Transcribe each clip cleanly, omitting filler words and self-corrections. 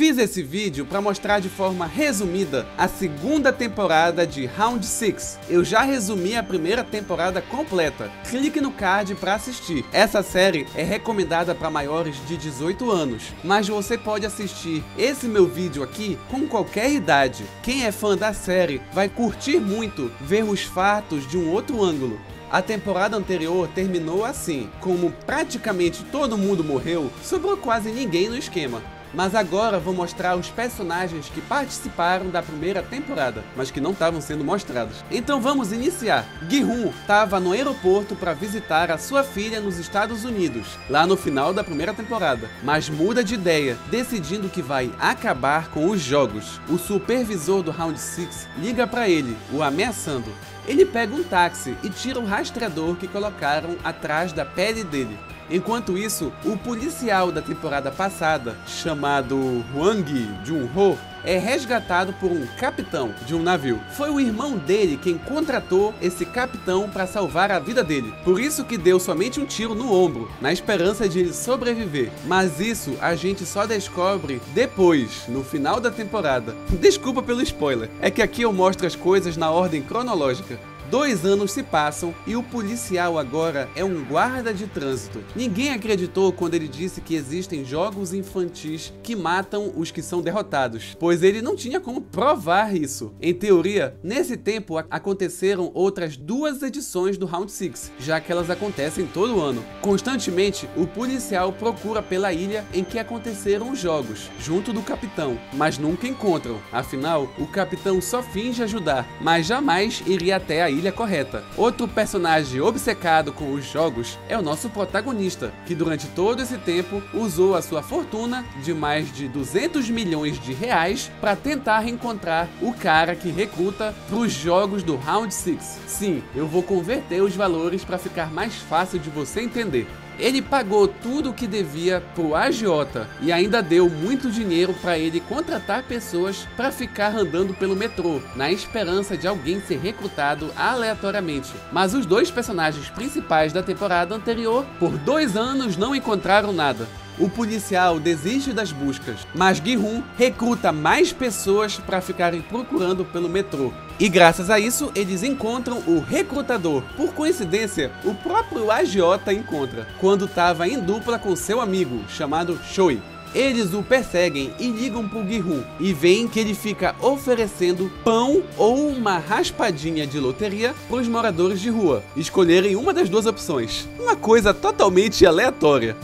Fiz esse vídeo para mostrar de forma resumida a segunda temporada de Round 6. Eu já resumi a primeira temporada completa. Clique no card para assistir. Essa série é recomendada para maiores de 18 anos, mas você pode assistir esse meu vídeo aqui com qualquer idade. Quem é fã da série vai curtir muito ver os fatos de um outro ângulo. A temporada anterior terminou assim, como praticamente todo mundo morreu, sobrou quase ninguém no esquema. Mas agora vou mostrar os personagens que participaram da primeira temporada, mas que não estavam sendo mostrados. Então vamos iniciar. Gi-hun estava no aeroporto para visitar a sua filha nos Estados Unidos, lá no final da primeira temporada, mas muda de ideia, decidindo que vai acabar com os jogos. O supervisor do Round 6 liga para ele, o ameaçando. Ele pega um táxi e tira o rastreador que colocaram atrás da pele dele. Enquanto isso, o policial da temporada passada, chamado Hwang Jun-ho, é resgatado por um capitão de um navio. Foi o irmão dele quem contratou esse capitão para salvar a vida dele. Por isso que deu somente um tiro no ombro, na esperança de ele sobreviver. Mas isso a gente só descobre depois, no final da temporada. Desculpa pelo spoiler, é que aqui eu mostro as coisas na ordem cronológica. 2 anos se passam e o policial agora é um guarda de trânsito. Ninguém acreditou quando ele disse que existem jogos infantis que matam os que são derrotados, pois ele não tinha como provar isso. Em teoria, nesse tempo aconteceram outras 2 edições do Round 6, já que elas acontecem todo ano. Constantemente, o policial procura pela ilha em que aconteceram os jogos, junto do capitão, mas nunca encontram. Afinal, o capitão só finge ajudar, mas jamais iria até a ilha correta. Outro personagem obcecado com os jogos é o nosso protagonista, que durante todo esse tempo usou a sua fortuna de mais de 200 milhões de reais para tentar reencontrar o cara que recruta para os jogos do Round 6. Sim, eu vou converter os valores para ficar mais fácil de você entender. Ele pagou tudo o que devia pro agiota e ainda deu muito dinheiro para ele contratar pessoas para ficar andando pelo metrô, na esperança de alguém ser recrutado aleatoriamente. Mas os 2 personagens principais da temporada anterior, por 2 anos não encontraram nada. O policial desiste das buscas, mas Gi-hun recruta mais pessoas para ficarem procurando pelo metrô. E graças a isso, eles encontram o recrutador. Por coincidência, o próprio agiota encontra, quando estava em dupla com seu amigo, chamado Choi. Eles o perseguem e ligam pro Gi-hun e veem que ele fica oferecendo pão ou uma raspadinha de loteria para os moradores de rua escolherem uma das 2 opções. Uma coisa totalmente aleatória.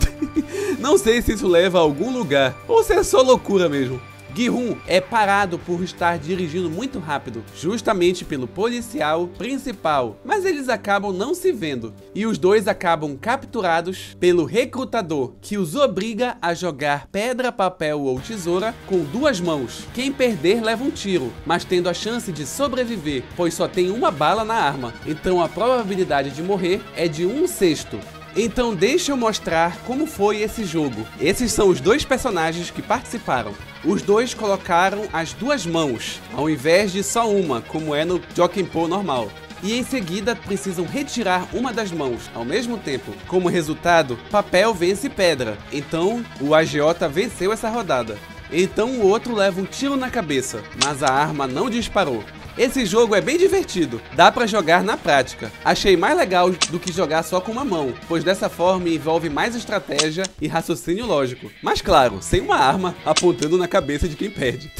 Não sei se isso leva a algum lugar ou se é só loucura mesmo. Gi-hun é parado por estar dirigindo muito rápido, justamente pelo policial principal, mas eles acabam não se vendo, e os 2 acabam capturados pelo recrutador, que os obriga a jogar pedra, papel ou tesoura com 2 mãos. Quem perder leva um tiro, mas tendo a chance de sobreviver, pois só tem uma bala na arma, então a probabilidade de morrer é de 1/6. Então deixa eu mostrar como foi esse jogo. Esses são os 2 personagens que participaram. Os 2 colocaram as 2 mãos, ao invés de só uma, como é no Jokenpo normal. E em seguida precisam retirar uma das mãos ao mesmo tempo. Como resultado, papel vence pedra. Então o agiota venceu essa rodada. Então o outro leva um tiro na cabeça, mas a arma não disparou. Esse jogo é bem divertido, dá pra jogar na prática. Achei mais legal do que jogar só com uma mão, pois dessa forma envolve mais estratégia e raciocínio lógico. Mas claro, sem uma arma apontando na cabeça de quem perde.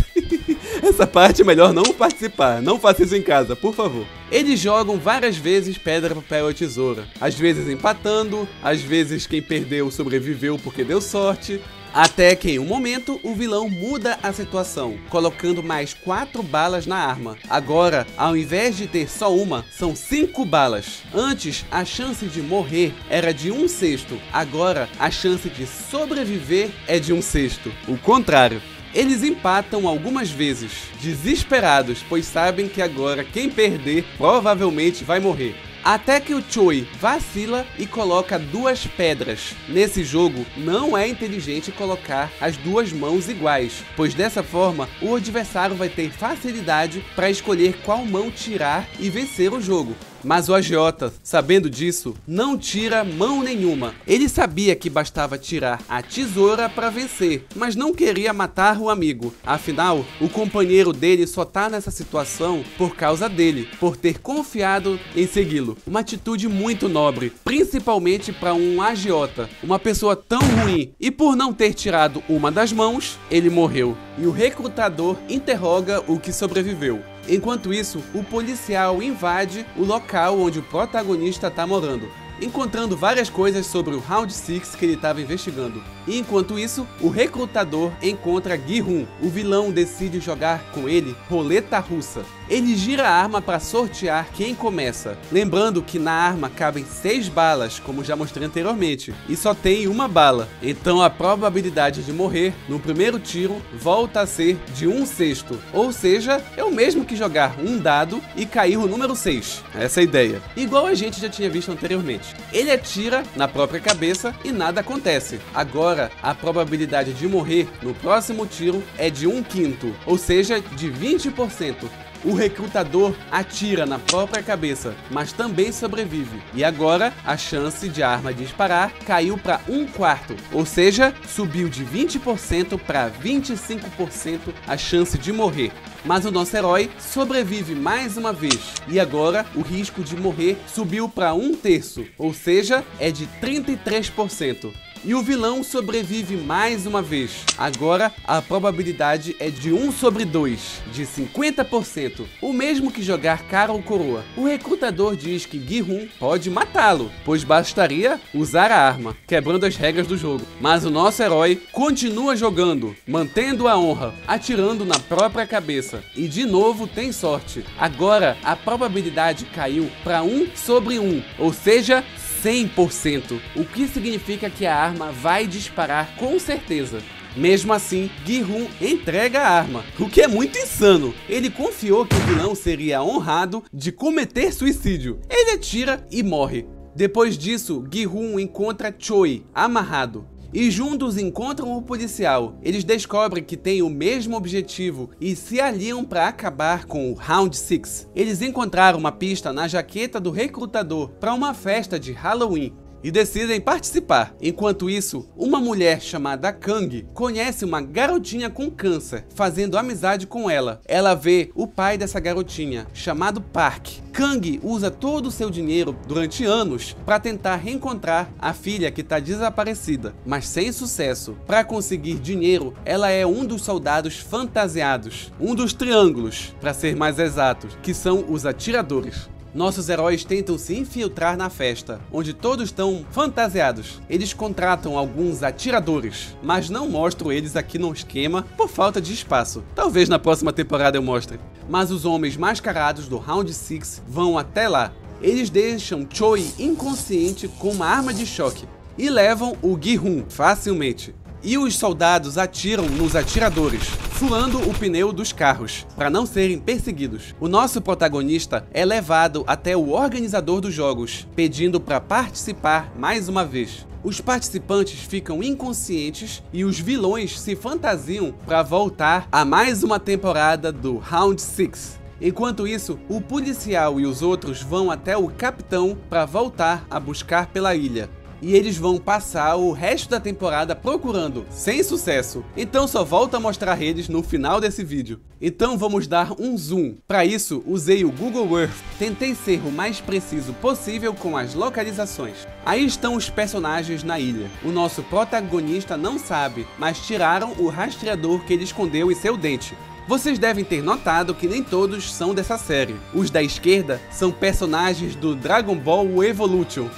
Essa parte é melhor não participar, não faça isso em casa, por favor. Eles jogam várias vezes pedra, papel ou tesoura, às vezes empatando, às vezes quem perdeu sobreviveu porque deu sorte. Até que em um momento o vilão muda a situação, colocando mais 4 balas na arma. Agora, ao invés de ter só uma, são 5 balas. Antes, a chance de morrer era de 1/6. Agora, a chance de sobreviver é de 1/6. O contrário. Eles empatam algumas vezes, desesperados, pois sabem que agora quem perder provavelmente vai morrer. Até que o Choi vacila e coloca 2 pedras. Nesse jogo, não é inteligente colocar as 2 mãos iguais, pois dessa forma o adversário vai ter facilidade para escolher qual mão tirar e vencer o jogo. Mas o agiota, sabendo disso, não tira mão nenhuma. Ele sabia que bastava tirar a tesoura para vencer, mas não queria matar o amigo. Afinal, o companheiro dele só tá nessa situação por causa dele, por ter confiado em segui-lo. Uma atitude muito nobre, principalmente para um agiota, uma pessoa tão ruim. E por não ter tirado uma das mãos, ele morreu. E o recrutador interroga o que sobreviveu. Enquanto isso, o policial invade o local onde o protagonista está morando, encontrando várias coisas sobre o Round 6 que ele estava investigando. E enquanto isso, o recrutador encontra Gi-hun. O vilão decide jogar com ele roleta russa. Ele gira a arma para sortear quem começa. Lembrando que na arma cabem 6 balas, como já mostrei anteriormente, e só tem uma bala. Então a probabilidade de morrer no primeiro tiro volta a ser de 1/6. Ou seja, é o mesmo que jogar um dado e cair o número 6. Essa é a ideia. Igual a gente já tinha visto anteriormente. Ele atira na própria cabeça e nada acontece. Agora, a probabilidade de morrer no próximo tiro é de 1/5, ou seja, de 20%. O recrutador atira na própria cabeça, mas também sobrevive. E agora, a chance de a arma disparar caiu para 1/4, ou seja, subiu de 20% para 25% a chance de morrer. Mas o nosso herói sobrevive mais uma vez. E agora, o risco de morrer subiu para 1/3, ou seja, é de 33%. E o vilão sobrevive mais uma vez. Agora, a probabilidade é de 1/2, de 50%. O mesmo que jogar cara ou coroa. O recrutador diz que Gi-hun pode matá-lo, pois bastaria usar a arma, quebrando as regras do jogo. Mas o nosso herói continua jogando, mantendo a honra, atirando na própria cabeça. E de novo tem sorte. Agora, a probabilidade caiu para 1/1, ou seja, 100%, o que significa que a arma vai disparar com certeza. Mesmo assim, Gi-hun entrega a arma, o que é muito insano. Ele confiou que o vilão seria honrado de cometer suicídio. Ele atira e morre. Depois disso, Gi-hun encontra Choi amarrado. E juntos encontram o policial. Eles descobrem que têm o mesmo objetivo e se aliam para acabar com o Round 6. Eles encontraram uma pista na jaqueta do recrutador para uma festa de Halloween e decidem participar. Enquanto isso, uma mulher chamada Kang conhece uma garotinha com câncer, fazendo amizade com ela. Ela vê o pai dessa garotinha, chamado Park. Kang usa todo o seu dinheiro durante anos para tentar reencontrar a filha que está desaparecida, mas sem sucesso. Para conseguir dinheiro, ela é um dos soldados fantasiados, um dos triângulos, para ser mais exatos, que são os atiradores. Nossos heróis tentam se infiltrar na festa, onde todos estão fantasiados. Eles contratam alguns atiradores, mas não mostro eles aqui no esquema por falta de espaço. Talvez na próxima temporada eu mostre. Mas os homens mascarados do Round 6 vão até lá. Eles deixam Choi inconsciente com uma arma de choque e levam o Gi-hun facilmente. E os soldados atiram nos atiradores, furando o pneu dos carros, para não serem perseguidos. O nosso protagonista é levado até o organizador dos jogos, pedindo para participar mais uma vez. Os participantes ficam inconscientes e os vilões se fantasiam para voltar a mais uma temporada do Round 6. Enquanto isso, o policial e os outros vão até o capitão para voltar a buscar pela ilha. E eles vão passar o resto da temporada procurando, sem sucesso. Então só volto a mostrar eles no final desse vídeo. Então vamos dar um zoom. Para isso, usei o Google Earth. Tentei ser o mais preciso possível com as localizações. Aí estão os personagens na ilha. O nosso protagonista não sabe, mas tiraram o rastreador que ele escondeu em seu dente. Vocês devem ter notado que nem todos são dessa série. Os da esquerda são personagens do Dragon Ball Evolution.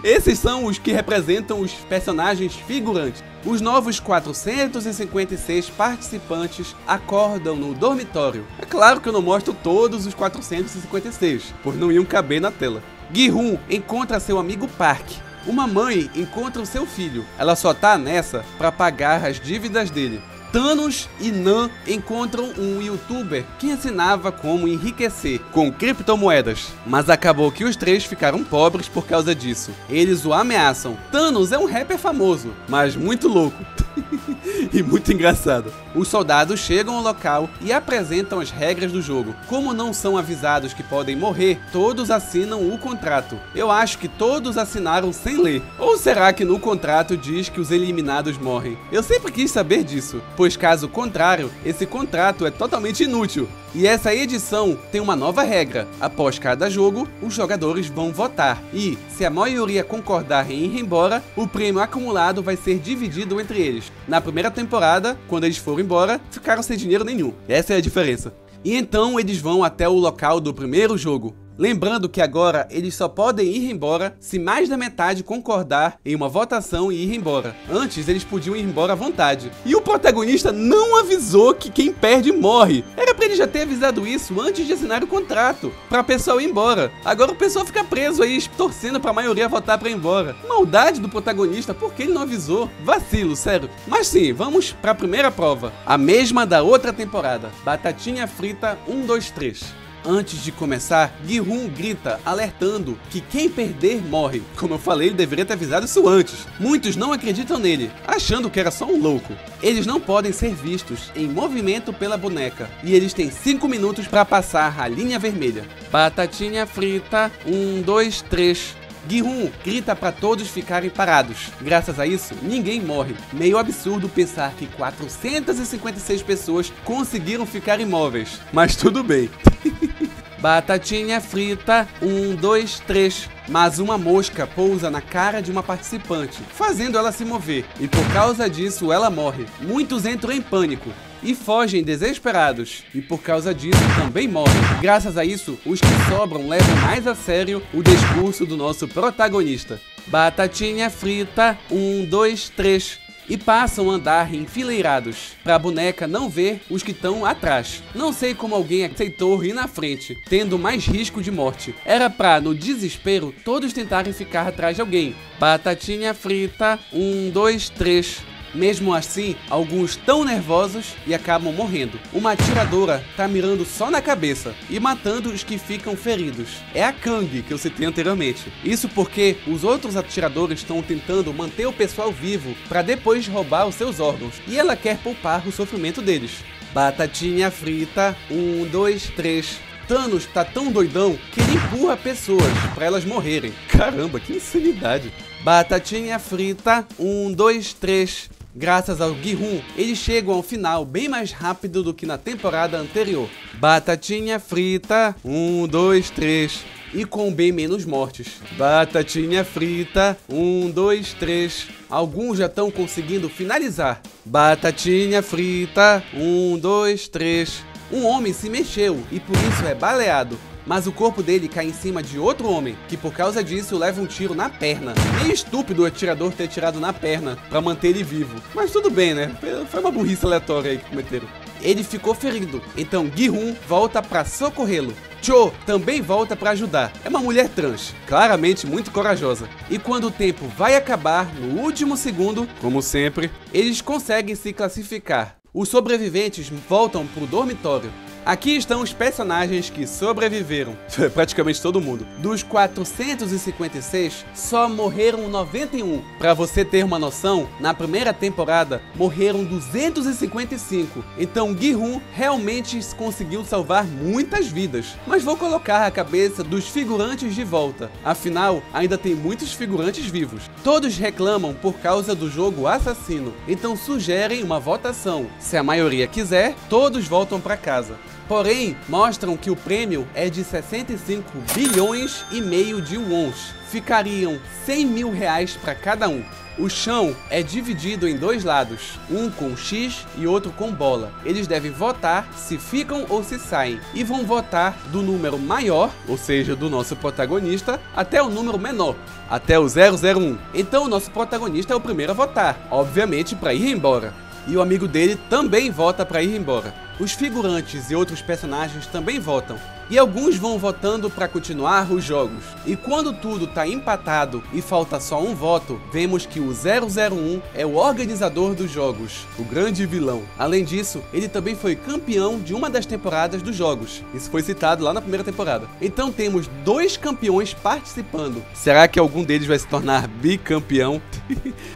Esses são os que representam os personagens figurantes. Os novos 456 participantes acordam no dormitório. É claro que eu não mostro todos os 456, pois não iam caber na tela. Gi-hun encontra seu amigo Park. Uma mãe encontra o seu filho. Ela só tá nessa para pagar as dívidas dele. Thanos e Nan encontram um youtuber que ensinava como enriquecer com criptomoedas, mas acabou que os três ficaram pobres por causa disso. Eles o ameaçam. Thanos é um rapper famoso, mas muito louco. E muito engraçado. Os soldados chegam ao local e apresentam as regras do jogo. Como não são avisados que podem morrer, todos assinam o contrato. Eu acho que todos assinaram sem ler. Ou será que no contrato diz que os eliminados morrem? Eu sempre quis saber disso, pois caso contrário, esse contrato é totalmente inútil. E essa edição tem uma nova regra. Após cada jogo, os jogadores vão votar. E, se a maioria concordar em ir embora, o prêmio acumulado vai ser dividido entre eles. Na primeira temporada, quando eles foram embora, ficaram sem dinheiro nenhum. Essa é a diferença. E então eles vão até o local do primeiro jogo. Lembrando que agora eles só podem ir embora se mais da metade concordar em uma votação e ir embora. Antes eles podiam ir embora à vontade. E o protagonista não avisou que quem perde morre. Era pra ele já ter avisado isso antes de assinar o contrato, pra pessoal ir embora. Agora o pessoal fica preso aí, torcendo pra maioria votar pra ir embora. Maldade do protagonista, por que ele não avisou? Vacilo, sério. Mas sim, vamos pra primeira prova. A mesma da outra temporada. Batatinha frita 1, 2, 3. Antes de começar, Gi-hun grita, alertando que quem perder morre. Como eu falei, ele deveria ter avisado isso antes. Muitos não acreditam nele, achando que era só um louco. Eles não podem ser vistos em movimento pela boneca, e eles têm 5 minutos para passar a linha vermelha. Batatinha frita, 1, 2, 3... Gi-hun grita para todos ficarem parados. Graças a isso, ninguém morre. Meio absurdo pensar que 456 pessoas conseguiram ficar imóveis. Mas tudo bem. Batatinha frita, 1, 2, 3. Mas uma mosca pousa na cara de uma participante, fazendo ela se mover. E por causa disso, ela morre. Muitos entram em pânico e fogem desesperados. E por causa disso, também morrem. Graças a isso, os que sobram levam mais a sério o discurso do nosso protagonista. Batatinha frita, 1, 2, 3. E passam a andar enfileirados, para a boneca não ver os que estão atrás. Não sei como alguém aceitou ir na frente, tendo mais risco de morte. Era pra, no desespero, todos tentarem ficar atrás de alguém. Batatinha frita, 1, 2, 3. Mesmo assim, alguns estão nervosos e acabam morrendo. Uma atiradora tá mirando só na cabeça e matando os que ficam feridos. É a Kang que eu citei anteriormente. Isso porque os outros atiradores estão tentando manter o pessoal vivo para depois roubar os seus órgãos. E ela quer poupar o sofrimento deles. Batatinha frita, 1, 2, 3. Thanos tá tão doidão que ele empurra pessoas para elas morrerem. Caramba, que insanidade. Batatinha frita, 1, 2, 3. Graças ao Gi-hun, eles chegam ao final bem mais rápido do que na temporada anterior. Batatinha frita, 1, 2, 3. E com bem menos mortes. Batatinha frita, 1, 2, 3. Alguns já estão conseguindo finalizar. Batatinha frita, 1, 2, 3. Um homem se mexeu e por isso é baleado. Mas o corpo dele cai em cima de outro homem, que por causa disso leva um tiro na perna. Meio estúpido o atirador ter tirado na perna pra manter ele vivo. Mas tudo bem, né? Foi uma burrice aleatória aí que cometeram. Ele ficou ferido, então Gi-hun volta pra socorrê-lo. Cho também volta pra ajudar. É uma mulher trans, claramente muito corajosa. E quando o tempo vai acabar, no último segundo, como sempre, eles conseguem se classificar. Os sobreviventes voltam pro dormitório. Aqui estão os personagens que sobreviveram. Praticamente todo mundo. Dos 456, só morreram 91. Pra você ter uma noção, na primeira temporada, morreram 255. Então Gi-hun realmente conseguiu salvar muitas vidas. Mas vou colocar a cabeça dos figurantes de volta. Afinal, ainda tem muitos figurantes vivos. Todos reclamam por causa do jogo assassino. Então sugerem uma votação. Se a maioria quiser, todos voltam pra casa. Porém, mostram que o prêmio é de 65 bilhões e meio de wons. Ficariam 100 mil reais para cada um. O chão é dividido em dois lados, um com X e outro com bola. Eles devem votar se ficam ou se saem, e vão votar do número maior, ou seja, do nosso protagonista, até o número menor, até o 001. Então o nosso protagonista é o primeiro a votar, obviamente para ir embora. E o amigo dele também vota para ir embora. Os figurantes e outros personagens também votam. e alguns vão votando para continuar os jogos. E quando tudo tá empatado e falta só um voto, vemos que o 001 é o organizador dos jogos, o grande vilão. Além disso, ele também foi campeão de uma das temporadas dos jogos. Isso foi citado lá na primeira temporada. Então temos 2 campeões participando. Será que algum deles vai se tornar bicampeão?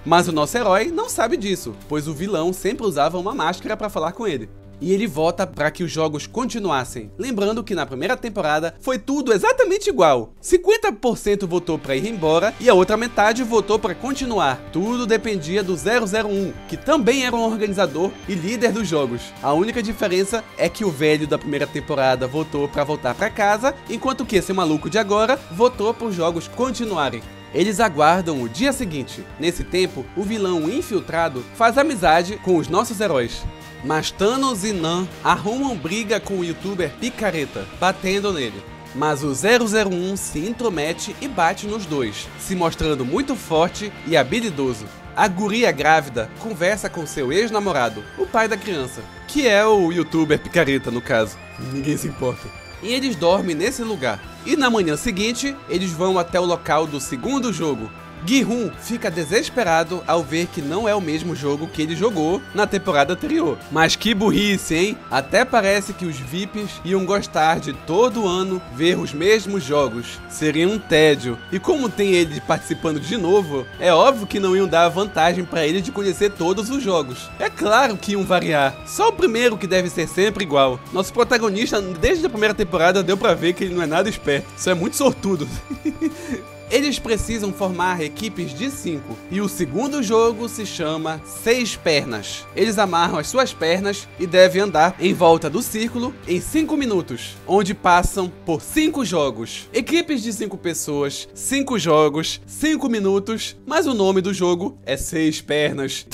Mas o nosso herói não sabe disso, pois o vilão sempre usava uma máscara para falar com ele. E ele vota para que os jogos continuassem. Lembrando que na primeira temporada foi tudo exatamente igual. 50% votou para ir embora e a outra metade votou para continuar. Tudo dependia do 001, que também era um organizador e líder dos jogos. A única diferença é que o velho da primeira temporada votou para voltar para casa, enquanto que esse maluco de agora votou para os jogos continuarem. Eles aguardam o dia seguinte. Nesse tempo, o vilão infiltrado faz amizade com os nossos heróis. Mas Thanos e Nan arrumam briga com o youtuber Picareta, batendo nele. Mas o 001 se intromete e bate nos dois, se mostrando muito forte e habilidoso. A guria grávida conversa com seu ex-namorado, o pai da criança, que é o youtuber Picareta no caso. Ninguém se importa. E eles dormem nesse lugar. E na manhã seguinte, eles vão até o local do segundo jogo. Gi-hun fica desesperado ao ver que não é o mesmo jogo que ele jogou na temporada anterior. Mas que burrice, hein? Até parece que os VIPs iam gostar de todo ano ver os mesmos jogos. Seria um tédio. E como tem ele participando de novo, é óbvio que não iam dar vantagem para ele de conhecer todos os jogos. É claro que iam variar. Só o primeiro que deve ser sempre igual. Nosso protagonista, desde a primeira temporada, deu pra ver que ele não é nada esperto. Isso é muito sortudo. Eles precisam formar equipes de 5, e o segundo jogo se chama 6 pernas. Eles amarram as suas pernas e devem andar em volta do círculo em 5 minutos, onde passam por 5 jogos. Equipes de 5 pessoas, 5 jogos, 5 minutos, mas o nome do jogo é 6 pernas.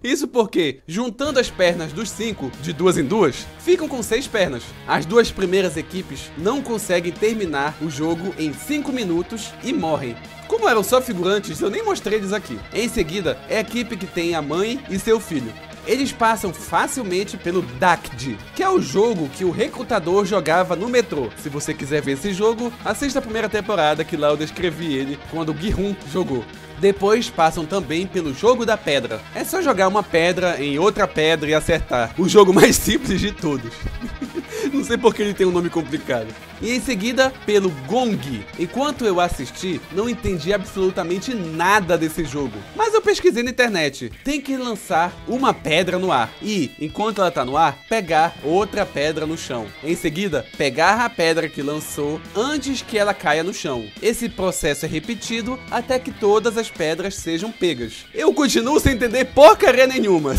Isso porque, juntando as pernas dos 5, de 2 em 2, ficam com 6 pernas. As 2 primeiras equipes não conseguem terminar o jogo em 5 minutos e morrem. Como eram só figurantes, eu nem mostrei eles aqui. Em seguida, é a equipe que tem a mãe e seu filho. Eles passam facilmente pelo DACD, que é o jogo que o recrutador jogava no metrô. Se você quiser ver esse jogo, assista a primeira temporada, que lá eu descrevi ele quando o Gi-hun jogou. Depois passam também pelo jogo da pedra. É só jogar uma pedra em outra pedra e acertar. O jogo mais simples de todos. Não sei porque ele tem um nome complicado. E em seguida, pelo Gong. Enquanto eu assisti, não entendi absolutamente nada desse jogo. Mas eu pesquisei na internet. Tem que lançar uma pedra no ar. E, enquanto ela tá no ar, pegar outra pedra no chão. Em seguida, pegar a pedra que lançou antes que ela caia no chão. Esse processo é repetido até que todas as pedras sejam pegas. Eu continuo sem entender porcaria nenhuma.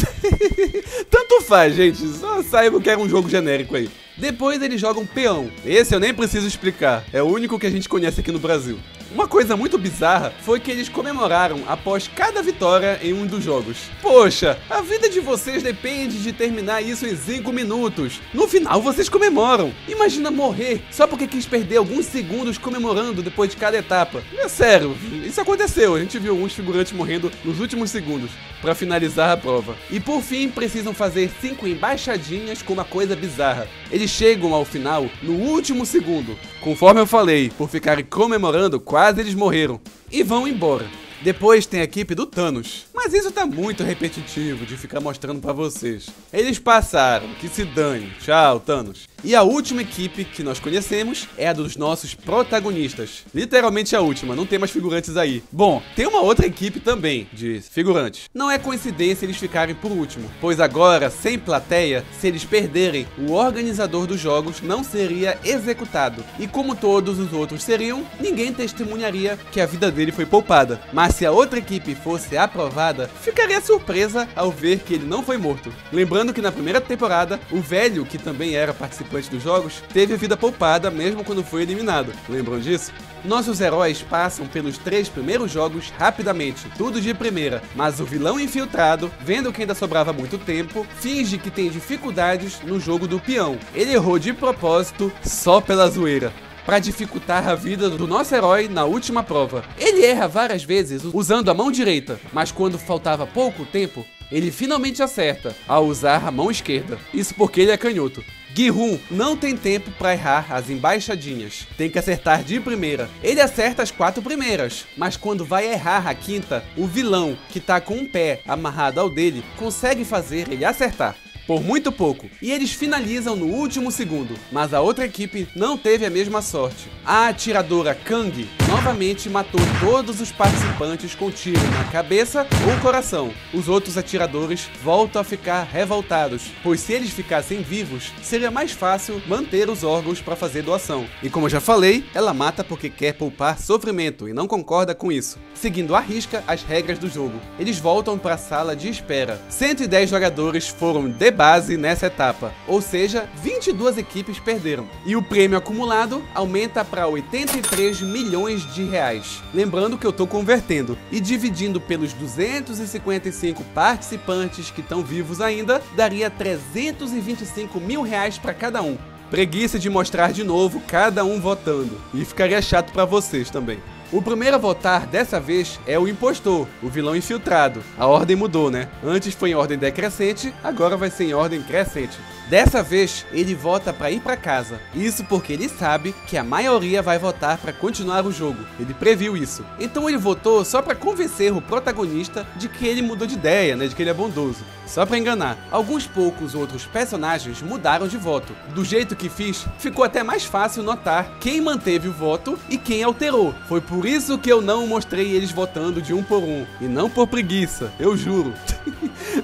Tanto faz, gente. Só saibam que era um jogo genérico aí. Depois eles jogam peão. Esse eu nem preciso explicar, é o único que a gente conhece aqui no Brasil. Uma coisa muito bizarra foi que eles comemoraram após cada vitória em um dos jogos. Poxa, a vida de vocês depende de terminar isso em 5 minutos. No final vocês comemoram. Imagina morrer só porque quis perder alguns segundos comemorando depois de cada etapa. É sério, isso aconteceu. A gente viu alguns figurantes morrendo nos últimos segundos para finalizar a prova. E por fim precisam fazer 5 embaixadinhas com uma coisa bizarra. Eles chegam ao final no último segundo. Conforme eu falei, por ficarem comemorando, quase eles morreram. E vão embora. Depois tem a equipe do Thanos. Mas isso tá muito repetitivo de ficar mostrando pra vocês. Eles passaram, que se dane. Tchau, Thanos. E a última equipe que nós conhecemos é a dos nossos protagonistas. Literalmente a última, não tem mais figurantes aí. Bom, tem uma outra equipe também, de figurantes. Não é coincidência eles ficarem por último, pois agora, sem plateia, se eles perderem, o organizador dos jogos não seria executado. E como todos os outros seriam, ninguém testemunharia que a vida dele foi poupada. Mas se a outra equipe fosse aprovada, ficaria surpresa ao ver que ele não foi morto. Lembrando que na primeira temporada, o velho, que também era participante dos jogos, teve a vida poupada mesmo quando foi eliminado. Lembram disso? Nossos heróis passam pelos 3 primeiros jogos rapidamente, tudo de primeira, mas o vilão infiltrado, vendo que ainda sobrava muito tempo, finge que tem dificuldades no jogo do peão. Ele errou de propósito, só pela zoeira, para dificultar a vida do nosso herói na última prova. Ele erra várias vezes usando a mão direita, mas quando faltava pouco tempo, ele finalmente acerta ao usar a mão esquerda. Isso porque ele é canhoto. Gi-hun não tem tempo para errar as embaixadinhas, tem que acertar de primeira. Ele acerta as 4 primeiras, mas quando vai errar a quinta, o vilão, que tá com um pé amarrado ao dele, consegue fazer ele acertar. Por muito pouco, e eles finalizam no último segundo, mas a outra equipe não teve a mesma sorte. A atiradora Kang novamente matou todos os participantes com tiro na cabeça ou coração. Os outros atiradores voltam a ficar revoltados, pois se eles ficassem vivos, seria mais fácil manter os órgãos para fazer doação. E como eu já falei, ela mata porque quer poupar sofrimento e não concorda com isso. Seguindo à risca as regras do jogo, eles voltam para a sala de espera. 110 jogadores foram de base nessa etapa, ou seja, 22 equipes perderam. E o prêmio acumulado aumenta para 83 milhões de reais. Lembrando que eu tô convertendo e dividindo pelos 255 participantes que estão vivos ainda, daria 325 mil reais para cada um. Preguiça de mostrar de novo cada um votando, e ficaria chato para vocês também. O primeiro a votar dessa vez é o impostor, o vilão infiltrado. A ordem mudou, né? Antes foi em ordem decrescente, agora vai ser em ordem crescente. Dessa vez, ele vota para ir para casa. Isso porque ele sabe que a maioria vai votar para continuar o jogo. Ele previu isso. Então ele votou só para convencer o protagonista de que ele mudou de ideia, né? De que ele é bondoso. Só para enganar. Alguns poucos outros personagens mudaram de voto. Do jeito que fiz, ficou até mais fácil notar quem manteve o voto e quem alterou. Foi por isso que eu não mostrei eles votando de um por um. E não por preguiça, eu juro.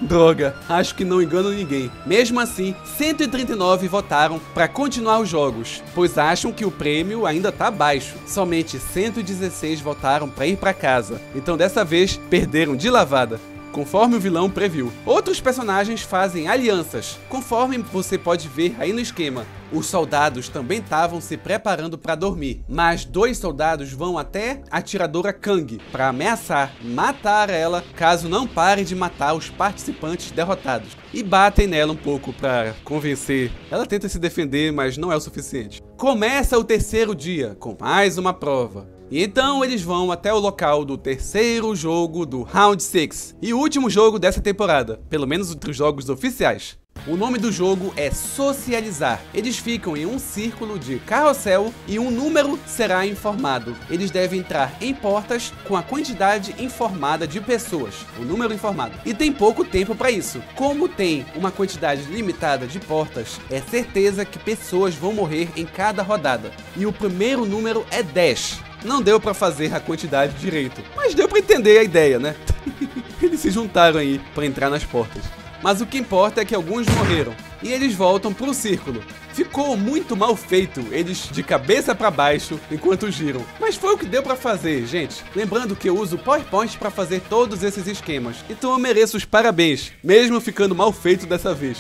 Droga, acho que não engano ninguém. Mesmo assim, 139 votaram para continuar os jogos, pois acham que o prêmio ainda tá baixo. Somente 116 votaram para ir para casa. Então dessa vez, perderam de lavada, conforme o vilão previu. Outros personagens fazem alianças, conforme você pode ver aí no esquema. Os soldados também estavam se preparando para dormir, mas 2 soldados vão até a atiradora Kang para ameaçar matar ela caso não pare de matar os participantes derrotados, e batem nela um pouco para convencer. Ela tenta se defender, mas não é o suficiente. Começa o terceiro dia com mais uma prova. E então eles vão até o local do terceiro jogo do Round 6 e o último jogo dessa temporada, pelo menos entre os jogos oficiais. O nome do jogo é Socializar. Eles ficam em um círculo de carrossel e um número será informado. Eles devem entrar em portas com a quantidade informada de pessoas, o número informado. E tem pouco tempo para isso. Como tem uma quantidade limitada de portas, é certeza que pessoas vão morrer em cada rodada. E o primeiro número é 10. Não deu pra fazer a quantidade direito, mas deu pra entender a ideia, né? Eles se juntaram aí pra entrar nas portas. Mas o que importa é que alguns morreram, e eles voltam pro círculo. Ficou muito mal feito, eles de cabeça pra baixo enquanto giram. Mas foi o que deu pra fazer, gente. Lembrando que eu uso PowerPoint pra fazer todos esses esquemas, então eu mereço os parabéns, mesmo ficando mal feito dessa vez.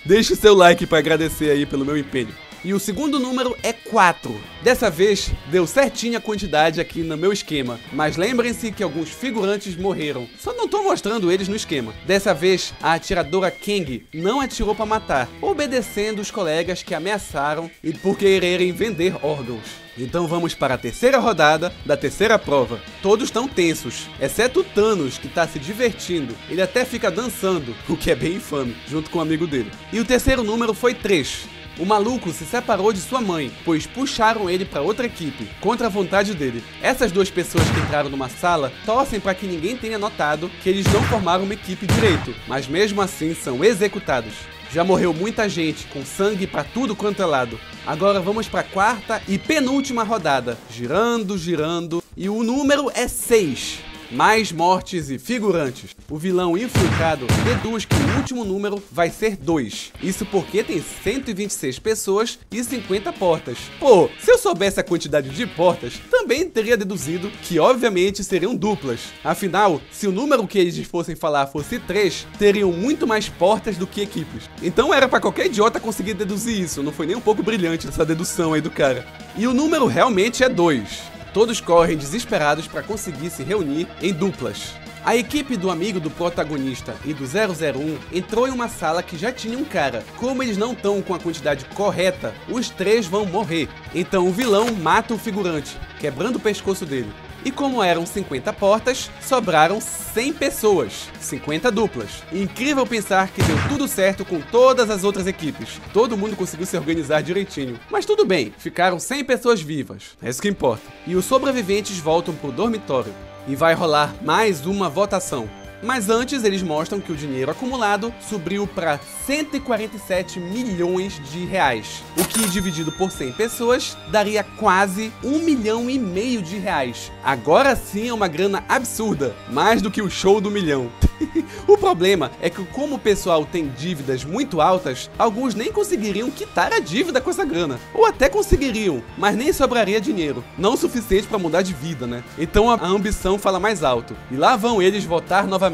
Deixe o seu like pra agradecer aí pelo meu empenho. E o segundo número é 4. Dessa vez, deu certinho a quantidade aqui no meu esquema, mas lembrem-se que alguns figurantes morreram, só não tô mostrando eles no esquema. Dessa vez, a atiradora Kang não atirou para matar, obedecendo os colegas que ameaçaram e por quererem vender órgãos. Então vamos para a terceira rodada da terceira prova. Todos estão tensos, exceto o Thanos, que tá se divertindo. Ele até fica dançando, o que é bem infame, junto com o amigo dele. E o terceiro número foi 3. O maluco se separou de sua mãe, pois puxaram ele para outra equipe, contra a vontade dele. Essas 2 pessoas que entraram numa sala torcem para que ninguém tenha notado que eles não formaram uma equipe direito, mas mesmo assim são executados. Já morreu muita gente, com sangue para tudo quanto é lado. Agora vamos para a quarta e penúltima rodada, girando, girando, e o número é 6. Mais mortes e figurantes. O vilão infiltrado deduz que o último número vai ser 2. Isso porque tem 126 pessoas e 50 portas. Pô, se eu soubesse a quantidade de portas, também teria deduzido que obviamente seriam duplas. Afinal, se o número que eles fossem falar fosse 3, teriam muito mais portas do que equipes. Então era pra qualquer idiota conseguir deduzir isso, não foi nem um pouco brilhante essa dedução aí do cara. E o número realmente é 2. Todos correm desesperados para conseguir se reunir em duplas. A equipe do amigo do protagonista e do 001 entrou em uma sala que já tinha um cara. Como eles não estão com a quantidade correta, os 3 vão morrer. Então o vilão mata o figurante, quebrando o pescoço dele. E como eram 50 portas, sobraram 100 pessoas, 50 duplas. Incrível pensar que deu tudo certo com todas as outras equipes. Todo mundo conseguiu se organizar direitinho. Mas tudo bem, ficaram 100 pessoas vivas, é isso que importa. E os sobreviventes voltam pro dormitório. E vai rolar mais uma votação. Mas antes eles mostram que o dinheiro acumulado subiu para 147 milhões de reais, o que dividido por 100 pessoas daria quase 1,5 milhão de reais. Agora sim é uma grana absurda, mais do que o show do milhão. O problema é que como o pessoal tem dívidas muito altas, alguns nem conseguiriam quitar a dívida com essa grana. Ou até conseguiriam, mas nem sobraria dinheiro. Não o suficiente para mudar de vida, né? Então a ambição fala mais alto. E lá vão eles votar novamente.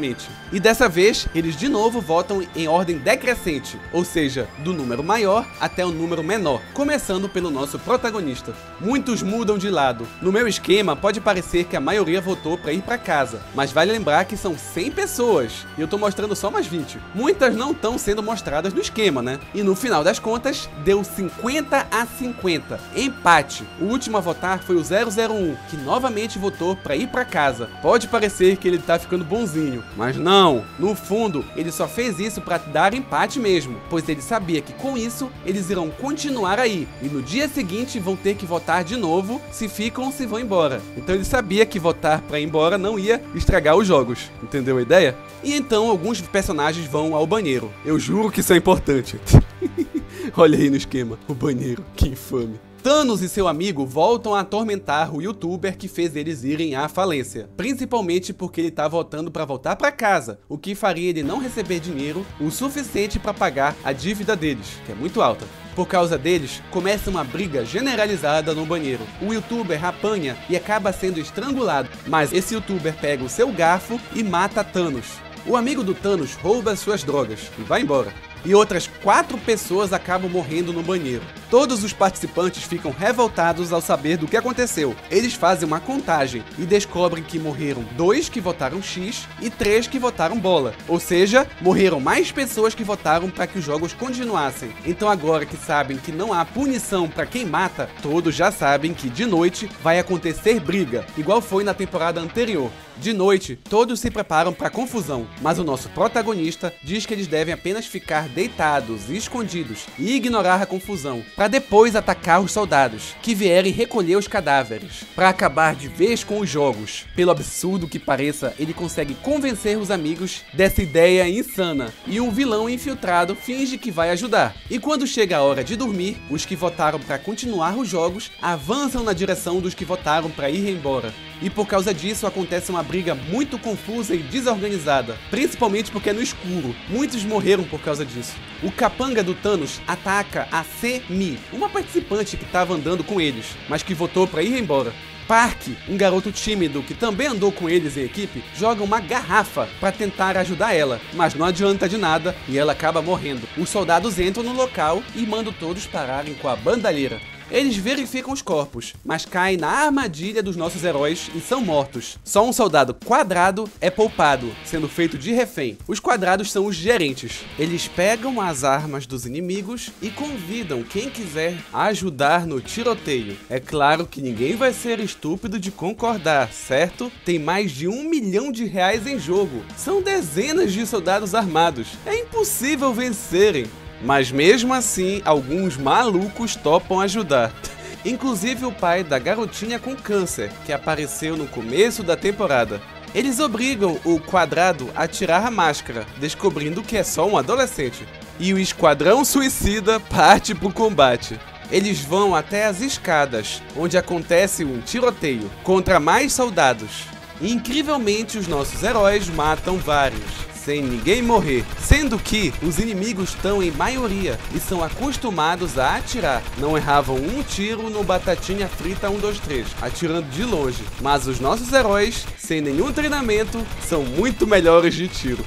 E dessa vez, eles de novo votam em ordem decrescente, ou seja, do número maior até o número menor, começando pelo nosso protagonista. Muitos mudam de lado. No meu esquema, pode parecer que a maioria votou para ir para casa, mas vale lembrar que são 100 pessoas. E eu tô mostrando só mais 20. Muitas não estão sendo mostradas no esquema, né? E no final das contas, deu 50 a 50. Empate. O último a votar foi o 001, que novamente votou pra ir pra casa. Pode parecer que ele tá ficando bonzinho, mas não. No fundo, ele só fez isso pra dar empate mesmo, pois ele sabia que com isso, eles irão continuar aí. E no dia seguinte vão ter que votar de novo se ficam ou se vão embora. Então ele sabia que votar pra ir embora não ia estragar os jogos. Entendeu a ideia? E então alguns personagens vão ao banheiro. Eu juro que isso é importante. Olha aí no esquema, o banheiro, que infame. Thanos e seu amigo voltam a atormentar o youtuber que fez eles irem à falência, principalmente porque ele tá votando para voltar para casa, o que faria ele não receber dinheiro o suficiente para pagar a dívida deles, que é muito alta. Por causa deles, começa uma briga generalizada no banheiro. O youtuber apanha e acaba sendo estrangulado, mas esse youtuber pega o seu garfo e mata Thanos. O amigo do Thanos rouba suas drogas e vai embora. E outras 4 pessoas acabam morrendo no banheiro. Todos os participantes ficam revoltados ao saber do que aconteceu. Eles fazem uma contagem e descobrem que morreram 2 que votaram X e 3 que votaram bola. Ou seja, morreram mais pessoas que votaram para que os jogos continuassem. Então agora que sabem que não há punição para quem mata, todos já sabem que de noite vai acontecer briga, igual foi na temporada anterior. De noite, todos se preparam para a confusão, mas o nosso protagonista diz que eles devem apenas ficar deitados e escondidos e ignorar a confusão, para depois atacar os soldados, que vierem recolher os cadáveres, para acabar de vez com os jogos. Pelo absurdo que pareça, ele consegue convencer os amigos dessa ideia insana, e um vilão infiltrado finge que vai ajudar. E quando chega a hora de dormir, os que votaram para continuar os jogos avançam na direção dos que votaram para ir embora. E por causa disso acontece uma briga muito confusa e desorganizada, principalmente porque é no escuro. Muitos morreram por causa disso. O capanga do Thanos ataca a Semi, uma participante que estava andando com eles, mas que votou para ir embora. Park, um garoto tímido que também andou com eles em equipe, joga uma garrafa para tentar ajudar ela, mas não adianta de nada e ela acaba morrendo. Os soldados entram no local e mandam todos pararem com a bandalheira. Eles verificam os corpos, mas caem na armadilha dos nossos heróis e são mortos. Só um soldado quadrado é poupado, sendo feito de refém. Os quadrados são os gerentes. Eles pegam as armas dos inimigos e convidam quem quiser a ajudar no tiroteio. É claro que ninguém vai ser estúpido de concordar, certo? Tem mais de 1 milhão de reais em jogo. São dezenas de soldados armados. É impossível vencerem. Mas mesmo assim, alguns malucos topam ajudar. Inclusive o pai da garotinha com câncer, que apareceu no começo da temporada. Eles obrigam o quadrado a tirar a máscara, descobrindo que é só um adolescente. E o esquadrão suicida parte pro combate. Eles vão até as escadas, onde acontece um tiroteio contra mais soldados. E, incrivelmente, os nossos heróis matam vários, sem ninguém morrer, sendo que os inimigos estão em maioria e são acostumados a atirar. Não erravam um tiro no Batatinha Frita 123, atirando de longe, mas os nossos heróis, sem nenhum treinamento, são muito melhores de tiro.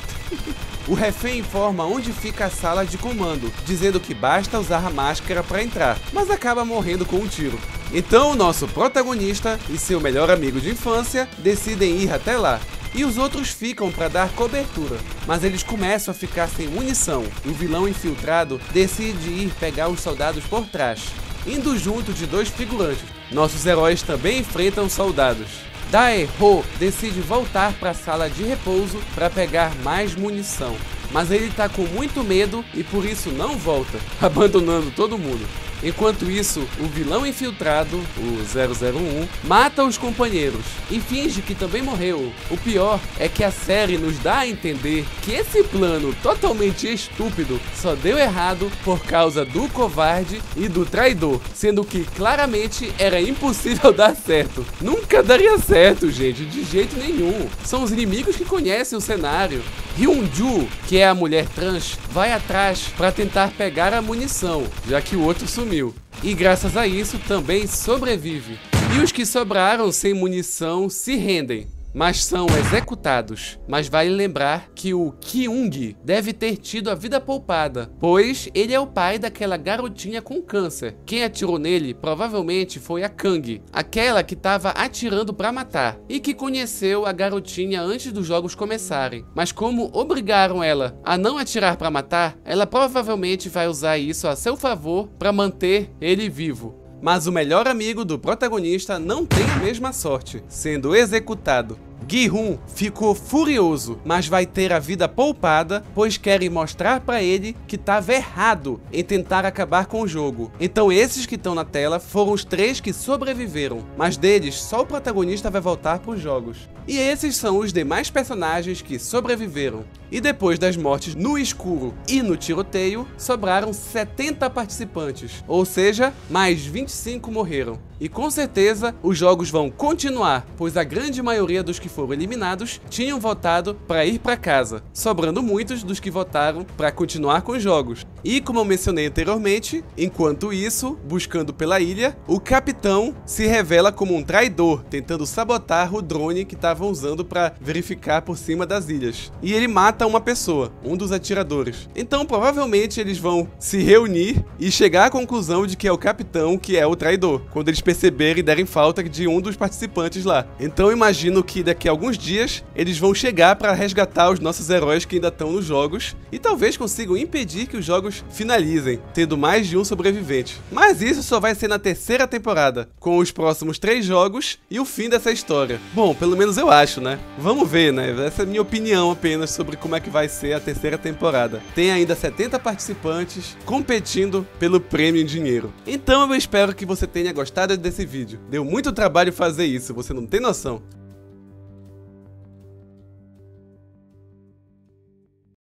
O refém informa onde fica a sala de comando, dizendo que basta usar a máscara para entrar, mas acaba morrendo com um tiro. Então o nosso protagonista e seu melhor amigo de infância decidem ir até lá. E os outros ficam para dar cobertura, mas eles começam a ficar sem munição. O vilão infiltrado decide ir pegar os soldados por trás, indo junto de 2 figurantes. Nossos heróis também enfrentam soldados. Dae-ho decide voltar para a sala de repouso para pegar mais munição, mas ele tá com muito medo e por isso não volta, abandonando todo mundo. Enquanto isso, o vilão infiltrado, o 001, mata os companheiros e finge que também morreu. O pior é que a série nos dá a entender que esse plano totalmente estúpido só deu errado por causa do covarde e do traidor, sendo que claramente era impossível dar certo. Nunca daria certo, gente, de jeito nenhum. São os inimigos que conhecem o cenário. Hyun-ju, que é a mulher trans, vai atrás para tentar pegar a munição, já que o outro sumiu. E graças a isso também sobrevive. E os que sobraram sem munição se rendem, mas são executados. Mas vale lembrar que o Kyung deve ter tido a vida poupada, pois ele é o pai daquela garotinha com câncer. Quem atirou nele provavelmente foi a Kang, aquela que estava atirando para matar e que conheceu a garotinha antes dos jogos começarem. Mas como obrigaram ela a não atirar para matar, ela provavelmente vai usar isso a seu favor para manter ele vivo. Mas o melhor amigo do protagonista não tem a mesma sorte, sendo executado. Gi-hun ficou furioso, mas vai ter a vida poupada, pois querem mostrar pra ele que estava errado em tentar acabar com o jogo. Então esses que estão na tela foram os 3 que sobreviveram, mas deles só o protagonista vai voltar pros jogos. E esses são os demais personagens que sobreviveram. E depois das mortes no escuro e no tiroteio, sobraram 70 participantes, ou seja, mais 25 morreram. E com certeza os jogos vão continuar, pois a grande maioria dos que foram eliminados tinham votado para ir para casa, sobrando muitos dos que votaram para continuar com os jogos. E como eu mencionei anteriormente, enquanto isso, buscando pela ilha, o capitão se revela como um traidor, tentando sabotar o drone que estavam usando para verificar por cima das ilhas. E ele mata uma pessoa, um dos atiradores. Então provavelmente eles vão se reunir e chegar à conclusão de que é o capitão que é o traidor, quando eles perceberem e derem falta de um dos participantes lá. Então imagino que daqui a alguns dias eles vão chegar para resgatar os nossos heróis que ainda estão nos jogos e talvez consigam impedir que os jogos finalizem, tendo mais de um sobrevivente. Mas isso só vai ser na terceira temporada, com os próximos 3 jogos e o fim dessa história. Bom, pelo menos eu acho, né? Vamos ver, né? Essa é a minha opinião apenas sobre como é que vai ser a terceira temporada. Tem ainda 70 participantes competindo pelo prêmio em dinheiro. Então eu espero que você tenha gostado desse vídeo. Deu muito trabalho fazer isso, você não tem noção.